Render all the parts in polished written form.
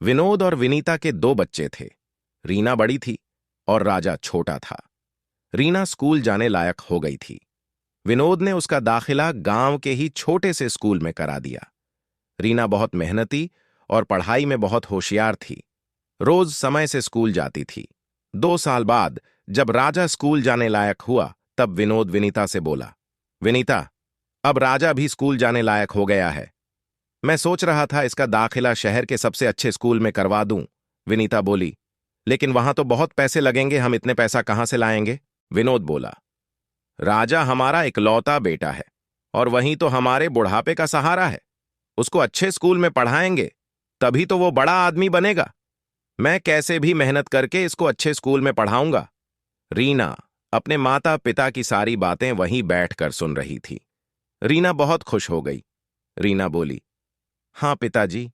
विनोद और विनीता के दो बच्चे थे। रीना बड़ी थी और राजा छोटा था। रीना स्कूल जाने लायक हो गई थी। विनोद ने उसका दाखिला गांव के ही छोटे से स्कूल में करा दिया। रीना बहुत मेहनती और पढ़ाई में बहुत होशियार थी। रोज समय से स्कूल जाती थी। 2 साल बाद जब राजा स्कूल जाने लायक हुआ, तब विनोद विनीता से बोला, विनीता, अब राजा भी स्कूल जाने लायक हो गया है। मैं सोच रहा था इसका दाखिला शहर के सबसे अच्छे स्कूल में करवा दूं। विनीता बोली, लेकिन वहां तो बहुत पैसे लगेंगे, हम इतने पैसा कहां से लाएंगे? विनोद बोला, राजा हमारा इकलौता बेटा है और वहीं तो हमारे बुढ़ापे का सहारा है। उसको अच्छे स्कूल में पढ़ाएंगे तभी तो वो बड़ा आदमी बनेगा। मैं कैसे भी मेहनत करके इसको अच्छे स्कूल में पढ़ाऊंगा। रीना अपने माता पिता की सारी बातें वहीं बैठकर सुन रही थी। रीना बहुत खुश हो गई। रीना बोली, हाँ पिताजी,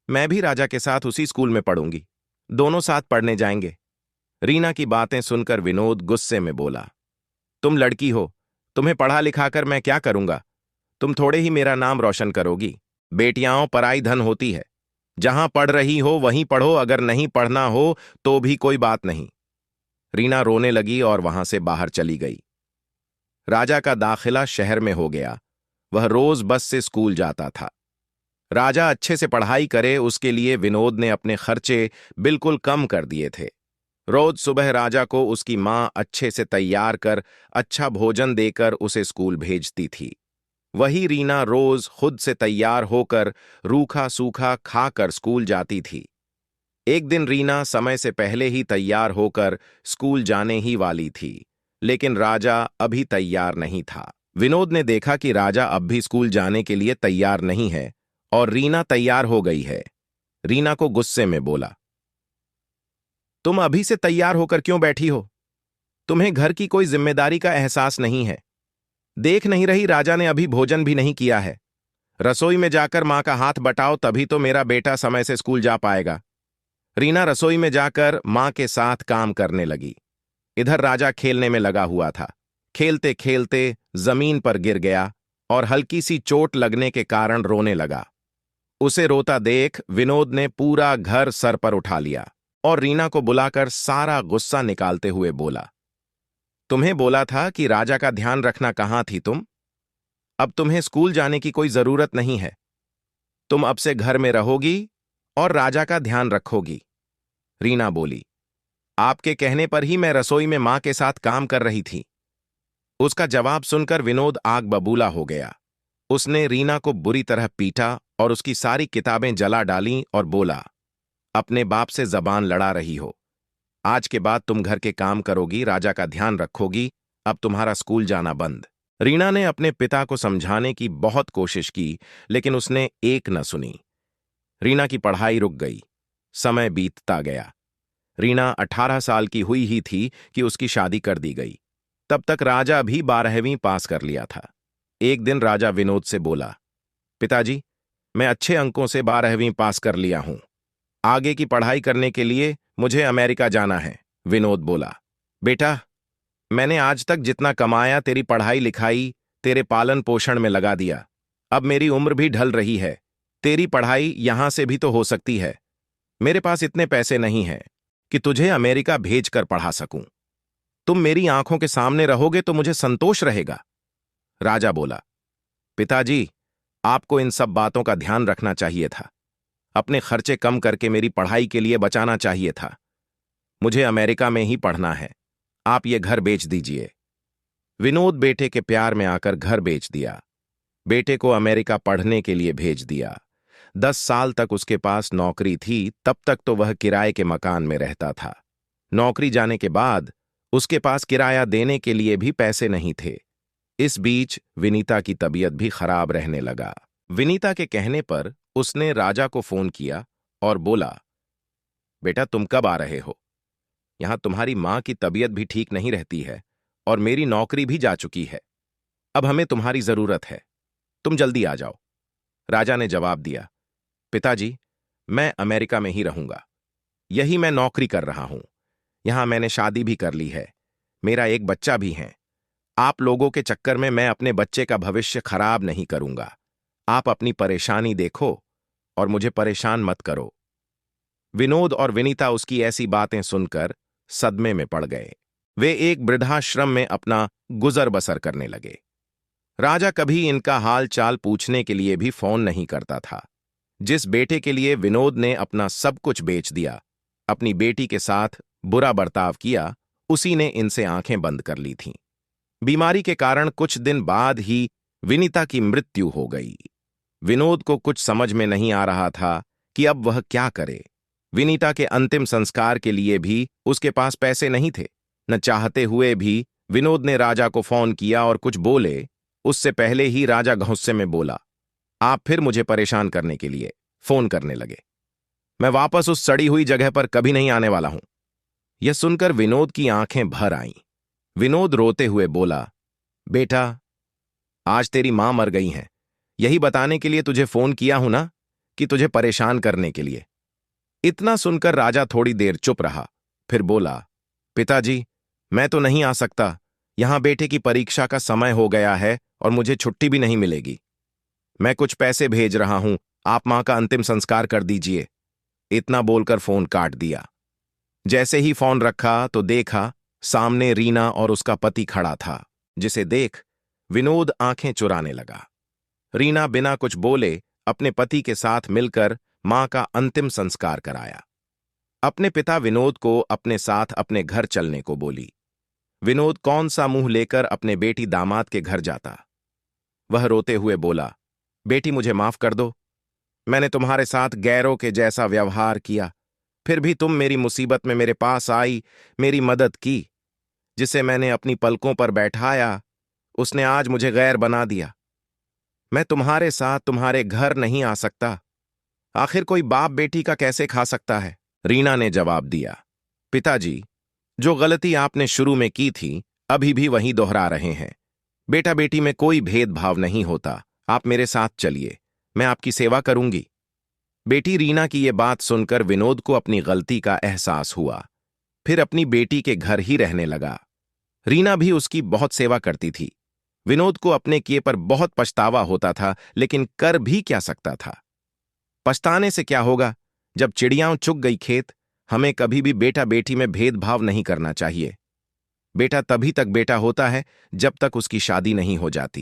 मैं भी राजा के साथ उसी स्कूल में पढ़ूंगी। दोनों साथ पढ़ने जाएंगे। रीना की बातें सुनकर विनोद गुस्से में बोला, तुम लड़की हो, तुम्हें पढ़ा लिखाकर मैं क्या करूंगा? तुम थोड़े ही मेरा नाम रोशन करोगी। बेटियां पराई धन होती है। जहां पढ़ रही हो वहीं पढ़ो, अगर नहीं पढ़ना हो तो भी कोई बात नहीं। रीना रोने लगी और वहां से बाहर चली गई। राजा का दाखिला शहर में हो गया। वह रोज बस से स्कूल जाता था। राजा अच्छे से पढ़ाई करे, उसके लिए विनोद ने अपने खर्चे बिल्कुल कम कर दिए थे। रोज सुबह राजा को उसकी मां अच्छे से तैयार कर, अच्छा भोजन देकर उसे स्कूल भेजती थी। वही रीना रोज खुद से तैयार होकर रूखा सूखा खाकर स्कूल जाती थी। एक दिन रीना समय से पहले ही तैयार होकर स्कूल जाने ही वाली थी, लेकिन राजा अभी तैयार नहीं था। विनोद ने देखा कि राजा अब भी स्कूल जाने के लिए तैयार नहीं है और रीना तैयार हो गई है। रीना को गुस्से में बोला, तुम अभी से तैयार होकर क्यों बैठी हो? तुम्हें घर की कोई जिम्मेदारी का एहसास नहीं है? देख नहीं रही राजा ने अभी भोजन भी नहीं किया है? रसोई में जाकर मां का हाथ बटाओ, तभी तो मेरा बेटा समय से स्कूल जा पाएगा। रीना रसोई में जाकर मां के साथ काम करने लगी। इधर राजा खेलने में लगा हुआ था। खेलते खेलते जमीन पर गिर गया और हल्की सी चोट लगने के कारण रोने लगा। उसे रोता देख विनोद ने पूरा घर सर पर उठा लिया और रीना को बुलाकर सारा गुस्सा निकालते हुए बोला, तुम्हें बोला था कि राजा का ध्यान रखना, कहां थी तुम? अब तुम्हें स्कूल जाने की कोई जरूरत नहीं है। तुम अब से घर में रहोगी और राजा का ध्यान रखोगी। रीना बोली, आपके कहने पर ही मैं रसोई में मां के साथ काम कर रही थी। उसका जवाब सुनकर विनोद आग बबूला हो गया। उसने रीना को बुरी तरह पीटा और उसकी सारी किताबें जला डालीं और बोला, अपने बाप से जबान लड़ा रही हो। आज के बाद तुम घर के काम करोगी, राजा का ध्यान रखोगी, अब तुम्हारा स्कूल जाना बंद। रीना ने अपने पिता को समझाने की बहुत कोशिश की, लेकिन उसने एक न सुनी। रीना की पढ़ाई रुक गई। समय बीतता गया। रीना 18 साल की हुई ही थी कि उसकी शादी कर दी गई। तब तक राजा भी 12वीं पास कर लिया था। एक दिन राजा विनोद से बोला, पिताजी, मैं अच्छे अंकों से 12वीं पास कर लिया हूं। आगे की पढ़ाई करने के लिए मुझे अमेरिका जाना है। विनोद बोला, बेटा, मैंने आज तक जितना कमाया तेरी पढ़ाई लिखाई, तेरे पालन पोषण में लगा दिया। अब मेरी उम्र भी ढल रही है। तेरी पढ़ाई यहां से भी तो हो सकती है। मेरे पास इतने पैसे नहीं हैं कि तुझे अमेरिका भेजकर पढ़ा सकूं। तुम मेरी आंखों के सामने रहोगे तो मुझे संतोष रहेगा। राजा बोला, पिताजी, आपको इन सब बातों का ध्यान रखना चाहिए था। अपने खर्चे कम करके मेरी पढ़ाई के लिए बचाना चाहिए था। मुझे अमेरिका में ही पढ़ना है। आप ये घर बेच दीजिए। विनोद बेटे के प्यार में आकर घर बेच दिया। बेटे को अमेरिका पढ़ने के लिए भेज दिया। 10 साल तक उसके पास नौकरी थी, तब तक तो वह किराए के मकान में रहता था। नौकरी जाने के बाद उसके पास किराया देने के लिए भी पैसे नहीं थे। इस बीच विनीता की तबीयत भी खराब रहने लगा। विनीता के कहने पर उसने राजा को फोन किया और बोला, बेटा, तुम कब आ रहे हो? यहां तुम्हारी मां की तबीयत भी ठीक नहीं रहती है और मेरी नौकरी भी जा चुकी है। अब हमें तुम्हारी जरूरत है। तुम जल्दी आ जाओ। राजा ने जवाब दिया, पिताजी, मैं अमेरिका में ही रहूंगा। यही मैं नौकरी कर रहा हूं। यहां मैंने शादी भी कर ली है। मेरा एक बच्चा भी है। आप लोगों के चक्कर में मैं अपने बच्चे का भविष्य खराब नहीं करूंगा। आप अपनी परेशानी देखो और मुझे परेशान मत करो। विनोद और विनीता उसकी ऐसी बातें सुनकर सदमे में पड़ गए। वे एक वृद्धाश्रम में अपना गुजर बसर करने लगे। राजा कभी इनका हाल चाल पूछने के लिए भी फोन नहीं करता था। जिस बेटे के लिए विनोद ने अपना सब कुछ बेच दिया, अपनी बेटी के साथ बुरा बर्ताव किया, उसी ने इनसे आंखें बंद कर ली थीं। बीमारी के कारण कुछ दिन बाद ही विनीता की मृत्यु हो गई। विनोद को कुछ समझ में नहीं आ रहा था कि अब वह क्या करे। विनीता के अंतिम संस्कार के लिए भी उसके पास पैसे नहीं थे। न चाहते हुए भी विनोद ने राजा को फोन किया और कुछ बोले उससे पहले ही राजा गुस्से में बोला, आप फिर मुझे परेशान करने के लिए फोन करने लगे। मैं वापस उस सड़ी हुई जगह पर कभी नहीं आने वाला हूं। यह सुनकर विनोद की आंखें भर आईं। विनोद रोते हुए बोला, बेटा, आज तेरी मां मर गई हैं। यही बताने के लिए तुझे फोन किया हूं ना, कि तुझे परेशान करने के लिए। इतना सुनकर राजा थोड़ी देर चुप रहा, फिर बोला, पिताजी, मैं तो नहीं आ सकता। यहां बेटे की परीक्षा का समय हो गया है और मुझे छुट्टी भी नहीं मिलेगी। मैं कुछ पैसे भेज रहा हूं, आप मां का अंतिम संस्कार कर दीजिए। इतना बोलकर फोन काट दिया। जैसे ही फोन रखा तो देखा सामने रीना और उसका पति खड़ा था, जिसे देख विनोद आंखें चुराने लगा। रीना बिना कुछ बोले अपने पति के साथ मिलकर मां का अंतिम संस्कार कराया। अपने पिता विनोद को अपने साथ अपने घर चलने को बोली। विनोद कौन सा मुंह लेकर अपने बेटी दामाद के घर जाता। वह रोते हुए बोला, बेटी, मुझे माफ कर दो। मैंने तुम्हारे साथ गैरों के जैसा व्यवहार किया, फिर भी तुम मेरी मुसीबत में मेरे पास आई, मेरी मदद की। जिसे मैंने अपनी पलकों पर बैठाया, उसने आज मुझे गैर बना दिया। मैं तुम्हारे साथ तुम्हारे घर नहीं आ सकता। आखिर कोई बाप बेटी का कैसे खा सकता है? रीना ने जवाब दिया, पिताजी, जो गलती आपने शुरू में की थी अभी भी वही दोहरा रहे हैं। बेटा बेटी में कोई भेदभाव नहीं होता। आप मेरे साथ चलिए, मैं आपकी सेवा करूंगी। बेटी रीना की ये बात सुनकर विनोद को अपनी गलती का एहसास हुआ। फिर अपनी बेटी के घर ही रहने लगा। रीना भी उसकी बहुत सेवा करती थी। विनोद को अपने किए पर बहुत पछतावा होता था, लेकिन कर भी क्या सकता था। पछताने से क्या होगा? जब चिड़ियां चुग गई खेत। हमें कभी भी बेटा बेटी में भेदभाव नहीं करना चाहिए। बेटा तभी तक बेटा होता है जब तक उसकी शादी नहीं हो जाती।